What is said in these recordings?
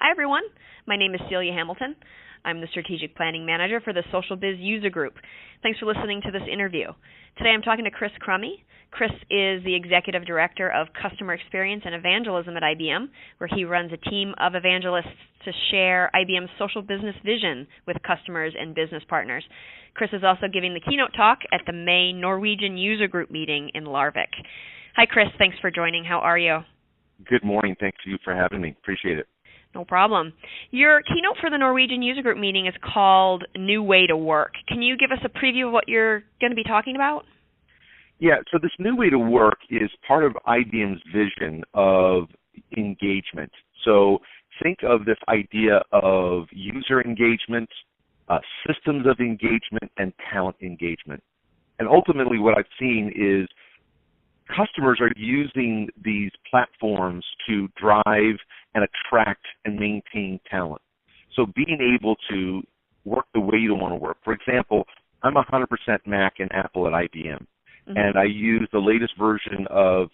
Hi, everyone. My name is Celia Hamilton. I'm the Strategic Planning Manager for the Social Biz User Group. Thanks for listening to this interview. Today I'm talking to Chris Crummey. Chris is the Executive Director of Customer Experience and Evangelism at IBM, where he runs a team of evangelists to share IBM's social business vision with customers and business partners. Chris is also giving the keynote talk at the May Norwegian User Group meeting in Larvik. Hi, Chris. Thanks for joining. How are you? Good morning. Thanks to you for having me. Appreciate it. No problem. Your keynote for the Norwegian User Group meeting is called New Way to Work. Can you give us a preview of what you're going to be talking about? Yeah, so this new way to work is part of IBM's vision of engagement. So think of this idea of user engagement, systems of engagement, and talent engagement. And ultimately what I've seen is customers are using these platforms to drive and attract and maintain talent. So being able to work the way you want to work. For example, I'm 100% Mac and Apple at IBM, and I use the latest version of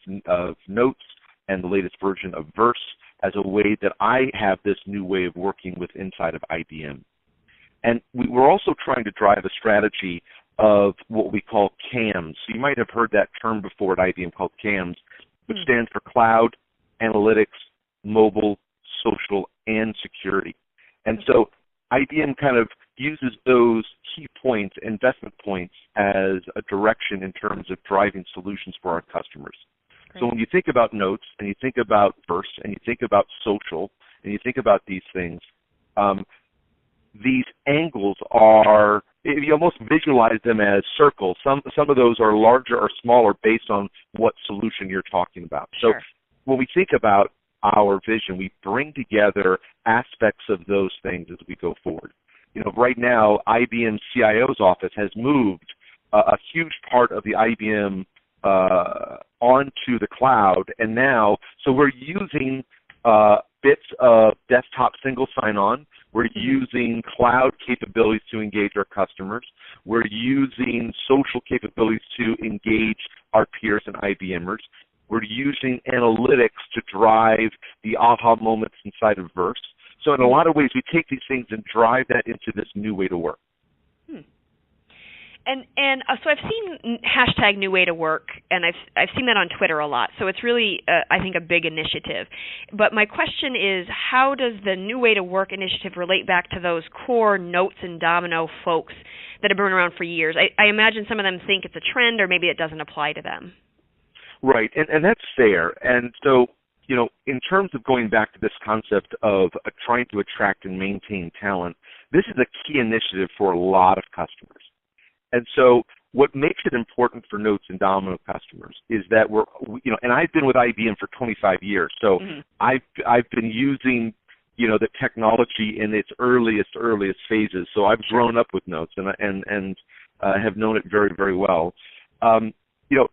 Notes and the latest version of Verse as a way that I have this new way of working with inside of IBM. And we're also trying to drive a strategy of what we call CAMS. So you might have heard that term before at IBM called CAMS, which stands for Cloud, Analytics, Mobile, Social, and Security. And so IBM kind of uses those key points, investment points, as a direction in terms of driving solutions for our customers. Great. So when you think about Notes, and you think about Verse, and you think about Social, and you think about these things, these angles are, you almost visualize them as circles. Some of those are larger or smaller based on what solution you're talking about. Sure. So when we think about our vision, we bring together aspects of those things as we go forward. You know, right now, IBM CIO's office has moved a huge part of the IBM onto the cloud, and now, so we're using bits of desktop single sign-on. We're using cloud capabilities to engage our customers. We're using social capabilities to engage our peers and IBMers. We're using analytics to drive the aha moments inside of Verse. So in a lot of ways, we take these things and drive that into this new way to work. And so I've seen hashtag New Way to Work, and I've seen that on Twitter a lot. So it's really, I think, a big initiative. But my question is, how does the New Way to Work initiative relate back to those core Notes and Domino folks that have been around for years? I imagine some of them think it's a trend, or maybe it doesn't apply to them. Right, and that's fair. And so, you know, in terms of going back to this concept of trying to attract and maintain talent, this is a key initiative for a lot of customers. And so what makes it important for Notes and Domino customers is that and I've been with IBM for 25 years, so I've been using, the technology in its earliest phases. So I've grown up with Notes and have known it very, very well.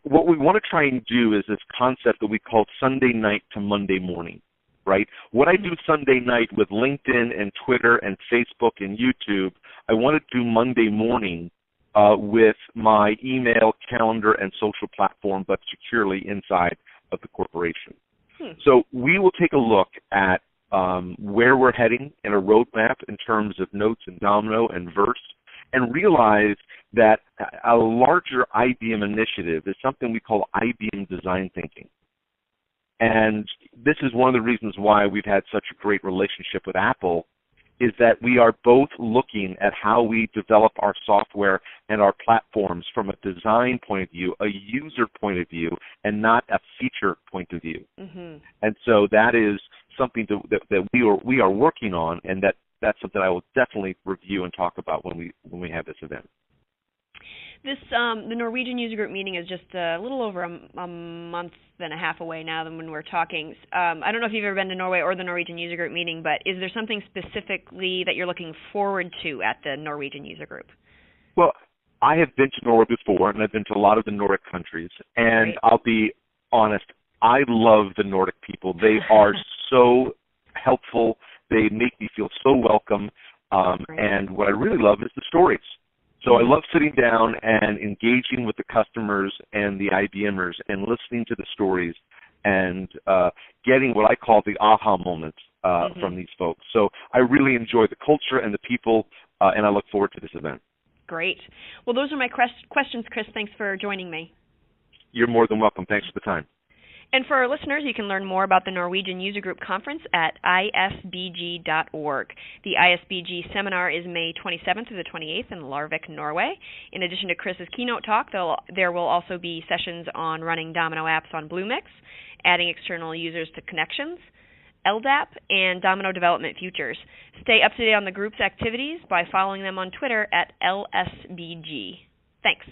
What we want to try and do is this concept that we call Sunday night to Monday morning, right? What I do Sunday night with LinkedIn and Twitter and Facebook and YouTube, I want to do Monday morning with my email, calendar, and social platform, but securely inside of the corporation. So we will take a look at where we're heading in a roadmap in terms of Notes and Domino and Verse, and realize that a larger IBM initiative is something we call IBM design thinking. And this is one of the reasons why we've had such a great relationship with Apple, is that we are both looking at how we develop our software and our platforms from a design point of view, a user point of view, and not a feature point of view. And so that is something that we are working on, and that's something I will definitely review and talk about when we have this event. The Norwegian User Group meeting is just a little over a month and a half away now than when we're talking. I don't know if you've ever been to Norway or the Norwegian User Group meeting, but is there something specifically that you're looking forward to at the Norwegian User Group? Well, I have been to Norway before, and I've been to a lot of the Nordic countries, and I'll be honest, I love the Nordic people. They are so helpful. They make me feel so welcome, and what I really love is the stories. So I love sitting down and engaging with the customers and the IBMers and listening to the stories and getting what I call the aha moments from these folks. So I really enjoy the culture and the people, and I look forward to this event. Great. Well, those are my questions, Chris. Thanks for joining me. You're more than welcome. Thanks for the time. And for our listeners, you can learn more about the Norwegian User Group Conference at isbg.org. The ISBG seminar is May 27th through the 28th in Larvik, Norway. In addition to Chris's keynote talk, there will also be sessions on running Domino apps on Bluemix, adding external users to connections, LDAP, and Domino development futures. Stay up to date on the group's activities by following them on Twitter at LSBG. Thanks.